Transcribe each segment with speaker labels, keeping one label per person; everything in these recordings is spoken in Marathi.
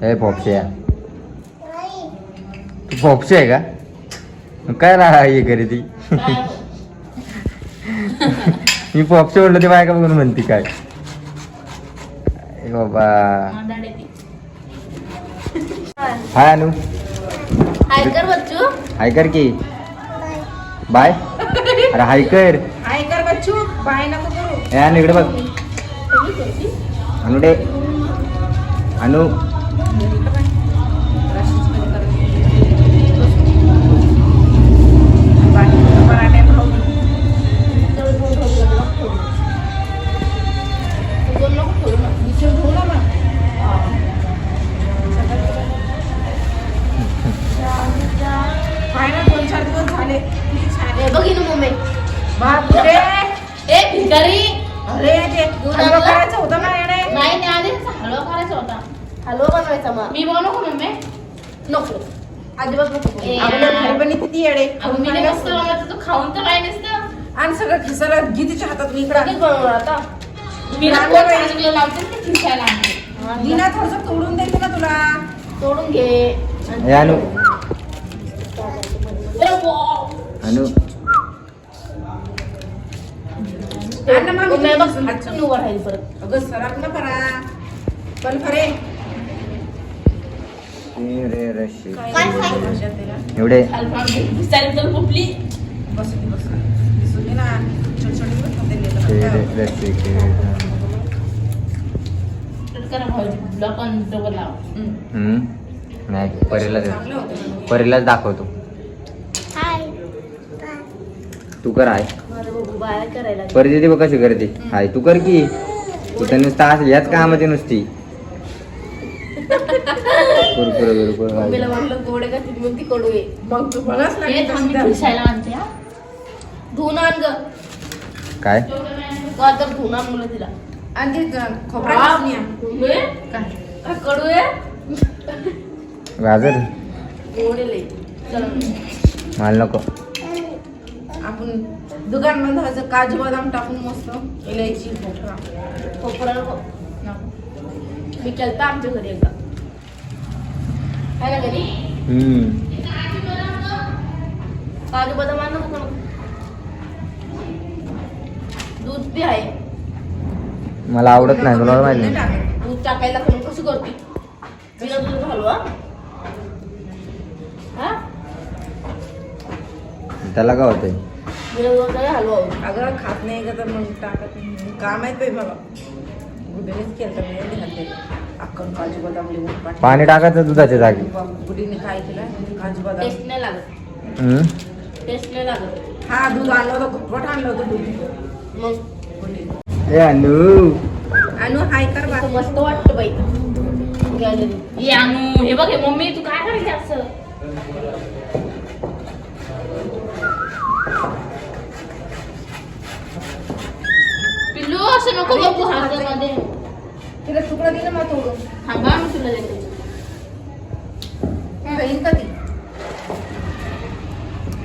Speaker 1: हे पॉपशे तू पॉपशे आहे का मग काय राहा हे घरी ती मी पॉपशे म्हटलं ते बायका बघून म्हणते काय बाबा हाय अनु
Speaker 2: हाय कर बच्चू
Speaker 1: हाय कर की बाय अरे हाय कर
Speaker 2: बच्चू बाय नको करू
Speaker 1: ए अनु इकडे बघ अनु डे अनु
Speaker 2: बघिन मम्मी बापरे ए भिकारी अरे ते हलवा करायचा होता ना येणे नाही नाही आधी हलवा करायचा होता हलवा बनवायचा मग मी बनवू का मम्मी नको अजिबात नको आपल्या घरी पण किती येडे मी नाही मस्त बनवतो तू खाऊन तर काय नसतं आणि सगळं खिसायला गीतीच्या हातात मी इकडे बनवणार आता मी ना लावते ते खिसायला नीना थोडंसं तोडून देते ना तुला तोडून घे
Speaker 1: ए अनु अनु एवढे नाही परीलाच दाखवतो तू कर आहे परी देते बघ कशी करते हाय तू कर की तू तर नुसता असं याच कामाची नुसती
Speaker 2: गोडे का ती कडू आहे मग तू धुवून आण ग
Speaker 1: काय
Speaker 2: गाजर धुवून आण मुलं तिला आणि कडू आहे
Speaker 1: गाजर
Speaker 2: गोडे
Speaker 1: मला नको
Speaker 2: आपण दुकान बंद काजू बदाम टाकून मस्त इलायची खोबरा मी केलता आमच्या घरी एकदा आहे ना घरी काजू बदाम आण नको दूध बी आहे
Speaker 1: मला आवडत नाही तुला माहिती नाही
Speaker 2: दूध टाकायला कशी करते बिना दूध हलवा
Speaker 1: त्याला काय होतंय
Speaker 2: हलवा अगं खात नाही का तर मग टाकत नाही काम आहे मला गुडीनेच केलं अक्कन काजू बदाम लिहून
Speaker 1: पाणी टाकायचं दुधाच्या जागी
Speaker 2: गुडीने काय केलं काजू बदाम टेस्ट नाही लागत टेस्ट नाही लागत हा दूध आणलं होतं घुटवट आणलं होतं दूध मग
Speaker 1: ए अनु
Speaker 2: अनु हाय कर बा मस्त वाटतं बाई गॅलरी अनु हे बघ मम्मी तू काय करायची असं पिल्लू असं नको बघू हातामध्ये तिला तुकडा दिला मग तोडून थांबा मी तुला देते बहीण कधी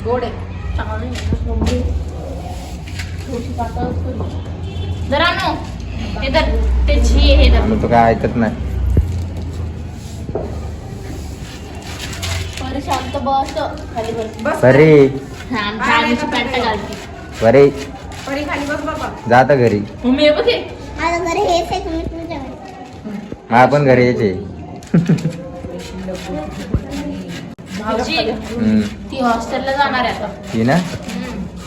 Speaker 2: गोड आहे चांगलं मम्मी थोडी पातळच करू जरा नो हे तर ते छी हे तर
Speaker 1: तो काय ऐकत नाही
Speaker 2: परी शांत बस खाली बस
Speaker 1: अरे
Speaker 2: हा आमची पॅन्ट घालते
Speaker 1: अरे
Speaker 2: परी खाली बस बाबा
Speaker 1: जाता घरी
Speaker 2: मम्मी हे बघे
Speaker 3: माझं घर हेच आहे तुम्ही तुमच्या घरी
Speaker 1: मला पण घरी यायचे
Speaker 2: भाऊजी ती हॉस्टेलला जाणार आहे आता
Speaker 1: ती ना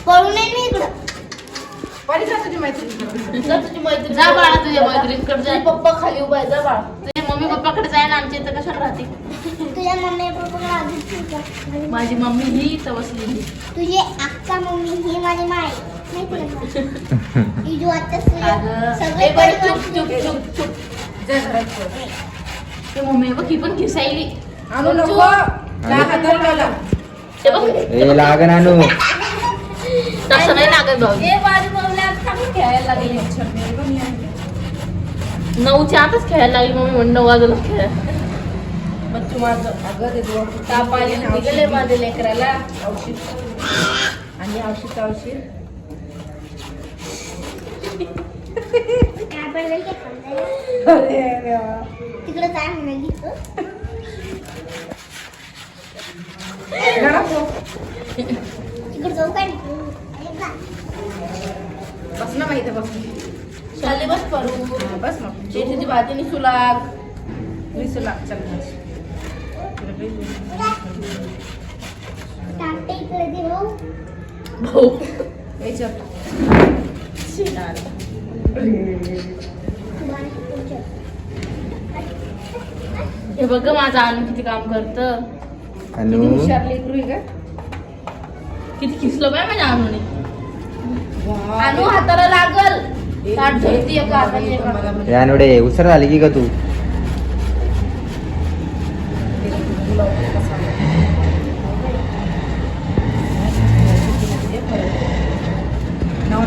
Speaker 3: पळून ये ना इकडं
Speaker 2: परी जा तुझी मैत्रीण जा बाळा तुझ्या मैत्रिणीकडे जा पप्पा खाली उभा आहे जा बाळा तुझ्या मम्मी पप्पाकडे जाय ना आमच्या इथं कशाला राहते
Speaker 3: तुझ्या मम्मी पप्पा आधीच
Speaker 2: माझी मम्मी ही इथं बसलेली
Speaker 3: तुझी अक्का मम्मी ही माझी माय माहिती आता
Speaker 2: चुप चुप चुप चुप जा घरात ते मम्मी बघ ही पण खिसायली आणू नको
Speaker 1: ए लागन आणू
Speaker 2: तसं नाही लागत भाऊ ए माझी मम्मी आता खेळायला लागली 9च्या आतच खेळायला लागली मम्मी म्हणून 9 वाजता खेळ मग माझं अगं ते ताप आली निघाले माझ्या लेकराला औषध आणि औषध
Speaker 3: तिकडे काय म्हणाली तिकडे जाऊ काय
Speaker 2: बस ना माहिती बस चालले बस पडू बस मग शेतीची भाजी नि सुलाग सुलाग चल
Speaker 3: टाकते इकडे दे भाऊ
Speaker 2: भाऊ याच्यात हे बघ माझा अनु किती काम करत
Speaker 1: अनु
Speaker 2: हुशार लेकरू आहे का किती खिसलं बाय माझ्या अनुने अनु हाताला लागल ताट धरती एका हाताने एका हाताने.
Speaker 1: या अनुडे उसर झाली की का तू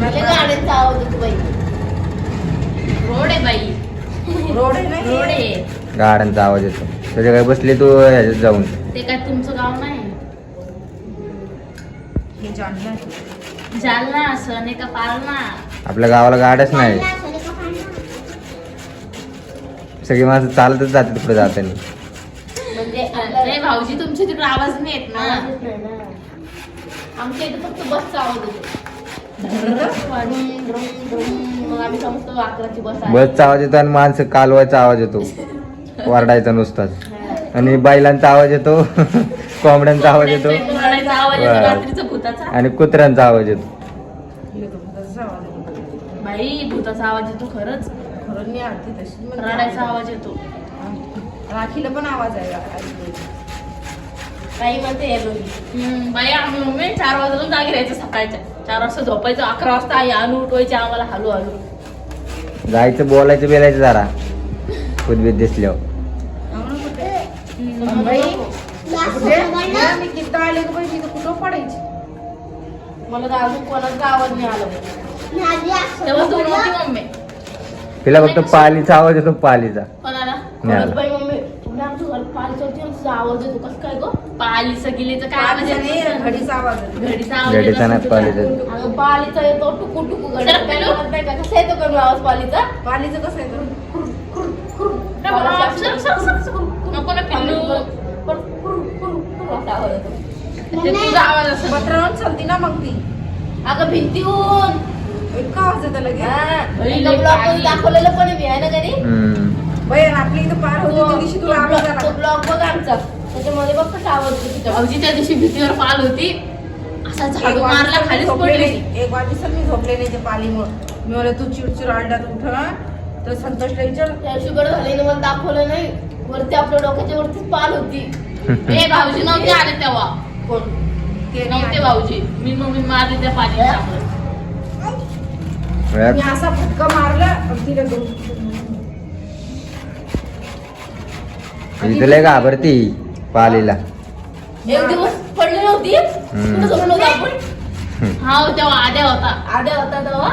Speaker 2: लय गाड्यांचा आवाज येतो बाई रोड आहे बाई रोड आहे नाही रोड आहे
Speaker 1: गाड्यांचा आवाज येतो तुझ्या काय बसले तू ह्याच्यात जाऊन
Speaker 2: ते काय तुमचं गाव नाही हे जालना असं नाही का पालना
Speaker 1: आपल्या गावाला गाड्याच नाही सगळी माणसं चालतच जाते तिकडे जाताना
Speaker 2: म्हणजे नाही भाऊजी तुमच्या तिकडे आवाज नाही येत ना आमच्या इथे फक्त बसचा आवाज येतो मग आम्ही समजतो अकराची बस आहे
Speaker 1: बसचा आवाज येतो आणि माणसं कालवायचा आवाज येतो वरडायचा नुसताच आणि बैलांचा आवाज येतो कोंबड्यांचा आवाज येतो
Speaker 2: रडायचा आवाज येतो रात्रीचा भूताचा
Speaker 1: आणि कुत्र्यांचा आवाज येतो
Speaker 2: बाई भूताचा आवाज येतो खरंच
Speaker 4: खरं नाही आरती तशी म्हणजे
Speaker 2: रडायचा आवाज येतो
Speaker 4: राखीला पण आवाज आहे
Speaker 2: काही म्हणते या दोघी बाई आम्ही मम्मी 4 वाजून जागी राहायचं सकाळच्या 4 वाजता झोपायचं 11 वाजता आई आणून उठवायची आम्हाला हलू हलू
Speaker 1: जायचं बोलायचं बेलायचं जरा उद्भिद दिसल्यावर
Speaker 4: मी किती आले का पाहिजे कुठं पडायची
Speaker 2: मला तर अजून कोणाचा आवाज नाही आला तेव्हा तू नव्हती मम्मी
Speaker 1: तिला फक्त पालीचा आवाज येतो पालीचा
Speaker 2: कोणाला
Speaker 1: नाही आला.
Speaker 2: बाई मम्मी तुला आमचं घर पालीचं होती तुझा आवाज येतो कसं काय गो पालीचं गिलीचं काय आवाज
Speaker 4: आवाज नाही
Speaker 2: येतो
Speaker 4: घडीचा आवाज आहे.
Speaker 2: घडीचा आवाज
Speaker 1: घडीचा
Speaker 2: येतो
Speaker 1: नाही,
Speaker 2: तुझा.
Speaker 1: पालीचा येतो.
Speaker 2: अगं पालीचा येतो टुकू टुकू घडी नाही का कसा येतो कमी आवाज पालीचा
Speaker 4: पालीचं कसं आहे तो?
Speaker 2: नको ना पिल्लू असा आवाज येतो. ते तुझा आवाज असं
Speaker 4: पत्रावरून चालती ना मग ती
Speaker 2: अगं भिंतीहून
Speaker 4: इतका आवाज येतो लगेच
Speaker 2: एका ब्लॉग मध्ये दाखवलेलं पण आहे मी आहे ना कधी
Speaker 4: बाई आणि आपली इथं पार होती त्या दिवशी तुला आवाज आला
Speaker 2: तो ब्लॉग बघ आमचा त्याच्यामध्ये बघ कसा आवाज येतो भाऊजी त्या दिवशी भीतीवर पाल होती असा झाडू मारला खालीच पडली
Speaker 4: एक वाजता मी झोपले नाही ते पालीमुळे मी म्हणलं तू चिडचिड आलडात उठ तर संतोषला विचार
Speaker 2: त्या शुगर झालेलं मला दाखवलं नाही वरती आपल्या डोक्याच्या वरतीच पाल होती ए भाऊजी नव्हते आले तेव्हा
Speaker 4: कोण ते
Speaker 2: नव्हते भाऊजी मी मम्मी मारली त्या पाणी
Speaker 4: मी असा फटका मारला आणि तिला
Speaker 1: इथं लय घाबरती पालीला
Speaker 2: एक दिवस पडली नव्हती कुठं झोपलो होतो आपण हा तेव्हा आद्या होता तेव्हा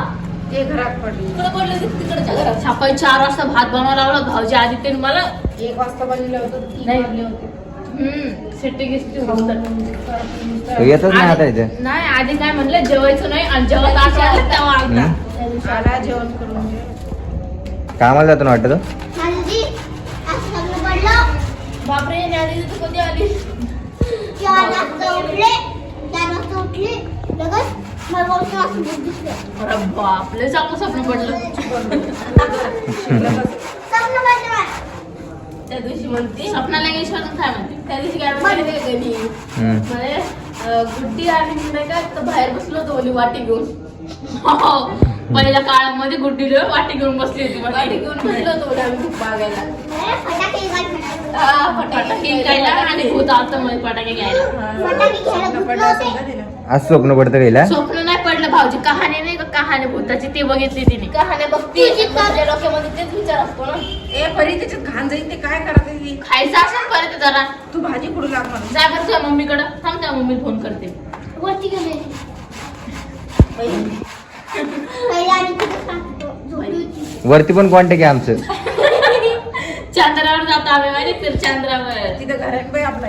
Speaker 4: ते घरात पडली
Speaker 2: तिकडे पडले तिकडच्या घरात सकाळी 4 वाजता भात बनवायला लावला भाऊजी आदित्यने मला
Speaker 4: 1 वाजता बनले होतं 3
Speaker 2: नाही.
Speaker 4: वाजले होते
Speaker 2: सिट्टी गिस्टी होतं
Speaker 1: तो येतच नाही आता इथं
Speaker 2: नाही आधी काय म्हणलं जेवायचं नाही आणि जेवत असं आलं तेव्हा आलता. त्या दिवशी आला.
Speaker 4: आला जेवण करून घे.
Speaker 1: कामाला जातो ना वाटतं तो?
Speaker 3: माझी असं सगळं पडलं
Speaker 2: बापरे आधी तू कधी आली
Speaker 3: 4 वाजता उठले 4 वाजता उठले लगेच मला बोलतो असं भूत दिसलं
Speaker 2: अरे बापले चांगलं स्वप्न पडलं
Speaker 3: स्वप्न पडलं
Speaker 2: त्या दिवशी म्हणते स्वप्नाला इंग्लिश मधून काय म्हणते त्या दिवशी काय म्हणते गणी म्हणजे गुड्डी आणि मी नाही का तर बाहेर बसलो होतो ओली वाटी घेऊन पहिल्या काळामध्ये गुड्डीला वाटी घेऊन बसली होती वाटी घेऊन बसलो होतो आम्ही खूप बागायला
Speaker 3: फटाके घ्यायला
Speaker 2: फटाके घ्यायला आणि भूत आलतं मध्ये फटाके घ्यायला
Speaker 3: फटाके घ्यायला
Speaker 4: स्वप्न
Speaker 3: गुंतलं
Speaker 4: पडलं
Speaker 3: होते.
Speaker 4: असेल का तिला?
Speaker 1: आज स्वप्न पडतं गेला
Speaker 2: स्वप्न नाही पडलं भाऊजी कहाणी नाही का कहाणी भूताची ती बघितली तिने कहाण्या बघती माझ्या डोक्यामध्ये तेच विचार असतो ना
Speaker 4: ए परी त्याच्यात घाण जाईल ते काय करते ती
Speaker 2: खायचं असेल परत जरा
Speaker 4: तू भाजी कुठं लाग म्हणून
Speaker 2: जा बरं तुझ्या मम्मीकडं थांब त्या मम्मीला फोन करते
Speaker 3: वरती गेले पहिला आणि तिथे सांगतो झोपली होती
Speaker 1: वरती पण कॉन्टॅक्ट आहे आमचं
Speaker 2: चंद्रावर जातो आम्ही माहिती फिर चंद्रावर
Speaker 4: तिथं घरात बाई आपला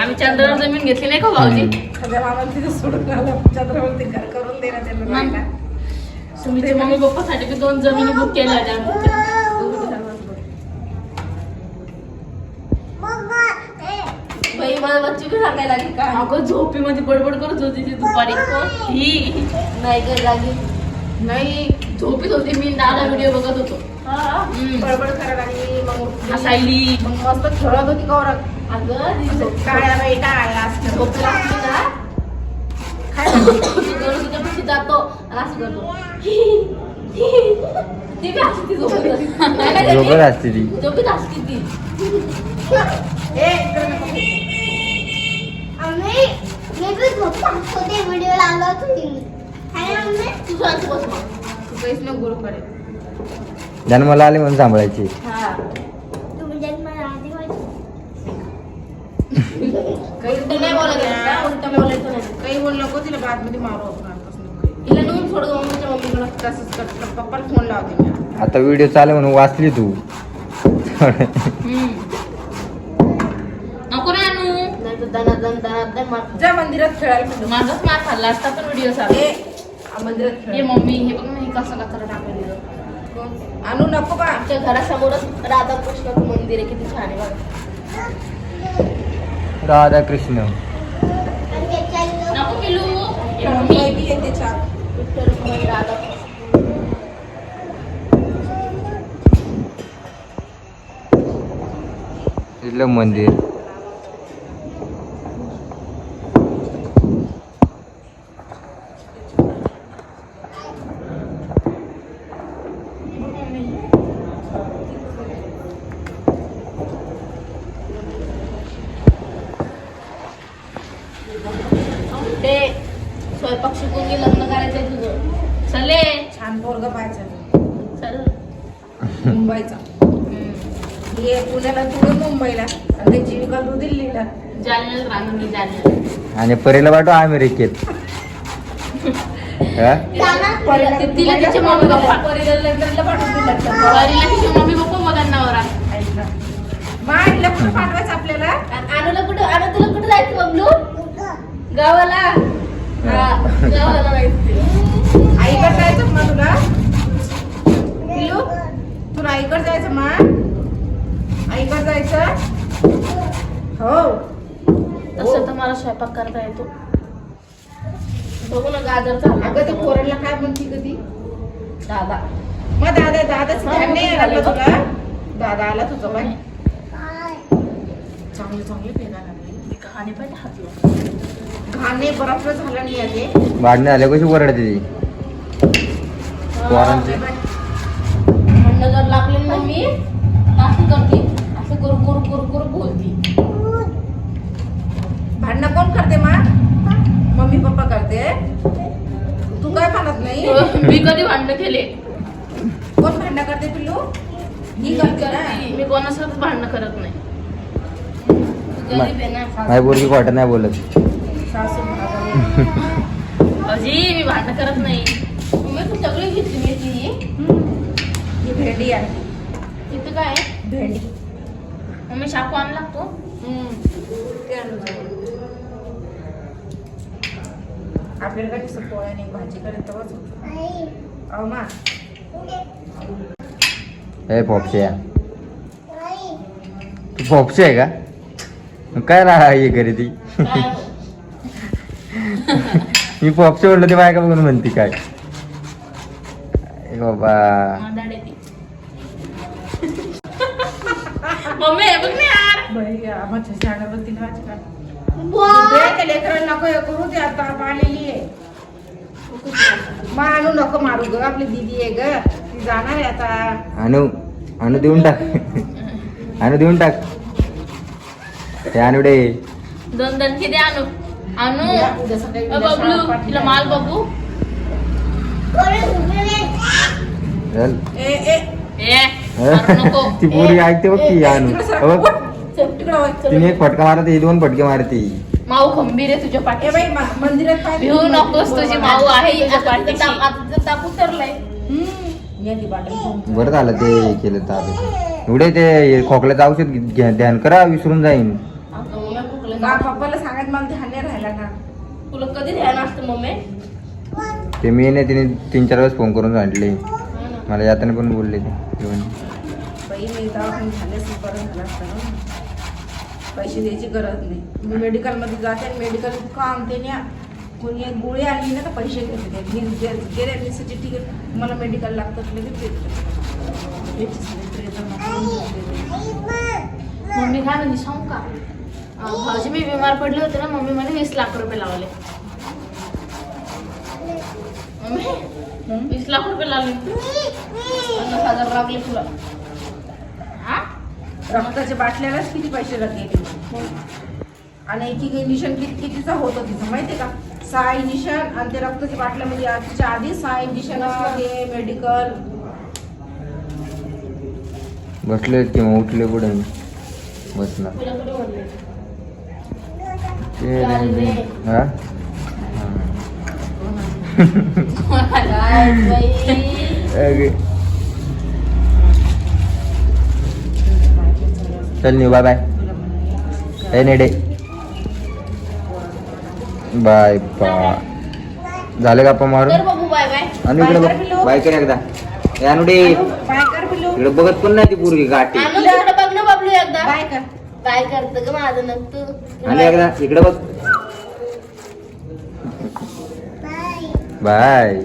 Speaker 2: आम्ही चंद्रावर जमीन घेतली नाही का भाऊजी
Speaker 4: सध्या मामाला तिथं सोडून आलं चंद्रावरती घर करून दे ना त्यांना राहायला
Speaker 2: सुमीच्या मम्मी पप्पासाठी बी 2 जमिनी बुक केल्या होत्या मला बच्चू की सांगायला लागली का अगं झोपीमध्ये बडबड करत होती ती दुपारी ही नाही ग जागी
Speaker 4: नाही
Speaker 2: झोपीत होती मी दादा व्हिडिओ बघत होतो
Speaker 4: बडबड करायला लागली मग
Speaker 2: हसायली
Speaker 4: मग मस्त खेळत होती गौरव
Speaker 2: अगं
Speaker 4: काय बेटा आला
Speaker 2: झोप लागली ना
Speaker 4: काय
Speaker 2: तुझ्या पशी जातो आणि असं करतो ती बी हसती
Speaker 1: झोपत असते ती.
Speaker 2: झोपीत हसती ती
Speaker 3: मी भी झोपतो ते व्हिडिओ लावला होता मी काय मम्मी
Speaker 2: तू शांत बस मग
Speaker 4: तू काहीच न गुरु करे
Speaker 1: जन्माला आले म्हणून सांभाळायची.
Speaker 2: हा
Speaker 3: तुम्ही जन्माला आधी
Speaker 4: काही
Speaker 2: उलट नाही बोलायचं का? उलट बोलायचं नाही
Speaker 4: काही बोल नको तिला बाद मध्ये मारू आपण आतापासून.
Speaker 2: तिला नेऊन सोड मम्मीच्या मम्मीकडं
Speaker 4: तसंच कर पप्पाला फोन लावते मी
Speaker 1: आता व्हिडिओ चालू म्हणून वाचली तू.
Speaker 2: नको ना आणू नाही तर दना मार
Speaker 4: जा मंदिरात खेळायला म्हणतो
Speaker 2: माझाच मार खाल्ला असता पण व्हिडिओ चालू
Speaker 4: मंदिरात
Speaker 2: हे
Speaker 4: खेळ
Speaker 2: मम्मी हे बघ ना हे कसं कचरा टाकलेलं
Speaker 4: आणू नको का
Speaker 2: आमच्या घरासमोरच राधाकृष्णाचं मंदिर आहे किती छान आहे बघा
Speaker 1: राधाकृष्ण.
Speaker 2: नको पिलू हे
Speaker 4: मम्मी
Speaker 2: मम्मी
Speaker 4: बी येते छान
Speaker 2: विठ्ठल रुक्मिणी राधाकृष्ण
Speaker 1: इथलं मंदिर.
Speaker 2: ते स्वयंपाक शिकून घे लग्न करायचंय तुझं चले
Speaker 4: छान पोरग पाहायचं
Speaker 2: चल
Speaker 4: मुंबईचा हे पुण्याला तू मुंबईला आणि ते जीविका तू दिल्लीला
Speaker 2: जालन्यात राहणार मी जालन्यात
Speaker 1: आणि परीला पाठव अमेरिकेत. हा?
Speaker 2: तिला तिचे मम्मी पप्पा
Speaker 4: परीला लग्नाला पाठवून दिलं
Speaker 2: परीला तिचे मम्मी पप्पा बघायला नवरा
Speaker 4: मायला कुठं पाठवायचं आपल्याला
Speaker 2: आणूला कुठं आणू तुला कुठं जायचं बबलू गावाला हा, गावाला जायचं तिला.
Speaker 4: आईकडे जायचं मग तुला पिलू तुला आईकडे जायचं मा आईकडे जायचं हो
Speaker 2: तसं तर मला स्वयंपाक करता येतो बघू ना गाजर झाला
Speaker 4: अगं ते पोराला काय म्हणती कधी
Speaker 2: दादा
Speaker 4: मग दादाच ध्यान नाही आलं तुला दादा आला तुझं बाई चांगले चांगले पेना लागले
Speaker 2: कहाणी पण हातलं
Speaker 4: घाणे बरफ झालं नाही आहे
Speaker 1: भांडणे आले कशी ओरडते ती. पोरांचे.
Speaker 2: भांडणं जर लागले ना मी असं करते असं करू करू करू करू बोलती
Speaker 4: भांडणं कोण करते मा मम्मी पप्पा करते तू काय म्हणत नाही
Speaker 2: मी कधी भांडणं केले
Speaker 4: कोण भांडणं करते पिल्लू ही करते ना
Speaker 2: मी कोणासोबत भांडणं करत नाही तू गरीब आहे ना
Speaker 1: माझी पोरगी खोटं नाही बोलत.
Speaker 4: सासू महागाई.
Speaker 2: अजी मी भांडणं करत नाही मम्मी तू सगळी घेतली मी ती
Speaker 4: ही भेंडी आहे
Speaker 2: तिथं काय आहे?
Speaker 4: भेंडी
Speaker 2: मम्मी शाकू आण लागतो
Speaker 4: ते आणून जाऊ. आपल्याला काय तसं पोळ्याने भाजी करत तेव्हाच होतं. अहो मा
Speaker 1: हे पॉपशे तू पॉपशे आहे का मग काय राहा हे घरी ती.
Speaker 2: काय
Speaker 1: मी पॉपशे म्हटलं ते बायका बघून म्हणते काय. ए बाबा
Speaker 2: मांदाड आहे ती. मम्मी हे बघ ना यार
Speaker 4: बाई आम्हाला शाळेवर तिला वाच का
Speaker 3: वाह
Speaker 4: त्या लेकरांना नको हे करू ते आता आलेली आहे मा आणू नको मारू ग आपली दीदी आहे ग ती जाणार आहे आता
Speaker 1: आणू आणू देऊन टाक. आणू देऊन टाक ते आणूडे.
Speaker 2: दोन किती आणू आणू
Speaker 4: उद्या- उद्या सकाळी उद्या शाळा
Speaker 2: बबलू
Speaker 4: पाठवली.
Speaker 2: तिला माल बघू
Speaker 1: चल.
Speaker 4: ए ए
Speaker 2: ए मारू नको
Speaker 1: ती पोरी ऐकते बघ की आणू
Speaker 4: तिकडं सर,
Speaker 1: बघ
Speaker 4: उठ. तिकडं वळ.
Speaker 1: तिने एक फटका मारते ही दोन फटके मारते.
Speaker 2: माऊ खंबीर आहे तुझ्या
Speaker 4: ए
Speaker 2: पाठी
Speaker 4: बाई मंदिरात काय
Speaker 2: भिवू नकोस तुझी माऊ आहे तुझ्या
Speaker 4: आता
Speaker 2: पाठीशी आता तापू तरलाय
Speaker 4: ये ती बाटली घेऊन.
Speaker 1: बरं झालं ते हे केलं तर एवढे ते खोकल्याचं औषध ध्यान करा विसरून जाईन.
Speaker 4: का पप्पाला सांगत मला ध्यान नाही राहिला ना
Speaker 2: तुला कधी ध्यान असतं मम्मी
Speaker 1: ते मी नाही तिने 3-4 वेळेस फोन करून सांगितले मला यातने पण बोलले ते येऊन.
Speaker 4: बाई मी दवाखान्यात झाले असं बरं झालं असतं ना पैसे द्यायची गरज नाही. मी मेडिकलमध्ये जाते आणि मेडिकल का आणते ना, कोणी एक गोळी आणली ना तर पैसे घेते ते. मी गेल्या दिवसाची तिकीट मला मेडिकल लागतात लगेच
Speaker 2: मम्मी काय म्हणजे सांगू का, भाऊजी मी बिमार पडले होते ना, मम्मी मला 20 लाख रुपये लावले. मम्मी 20 लाख रुपये लावले. 50,000 लागले तुला. हा
Speaker 4: रक्ताच्या बाटल्यालाच किती पैसे लागले. आणि एक एक इंजेक्शन कितीचा होतं तिचं माहितीये का, 6 इंजेक्शन आणि ते रक्ताच्या बाटल्यामध्ये तिच्या आधी 6 इंजेक्शन असलं ते मेडिकल.
Speaker 1: बसले किंवा उठले पुढे बसला
Speaker 2: तुला कुठे बोलले?
Speaker 1: हा
Speaker 2: काय बाई.
Speaker 1: अगे. चल न्यू बाय बाय. ए नेडे बाय बाय. झालं का आपण मारून?
Speaker 2: तर बघू बाय बाय.
Speaker 1: आणि इकडे बघ बाय कर एकदा. ए अनुडे
Speaker 4: बाय कर पिल्लू.
Speaker 1: इकडे बघत पण नाही ती पोरगी गाठी.
Speaker 2: आणू तिकडे बघ ना बाबलू एकदा.
Speaker 4: बाय कर.
Speaker 2: काय करतं ग माझं नक तू.
Speaker 1: आणि एकदा इकडे बघ. बाय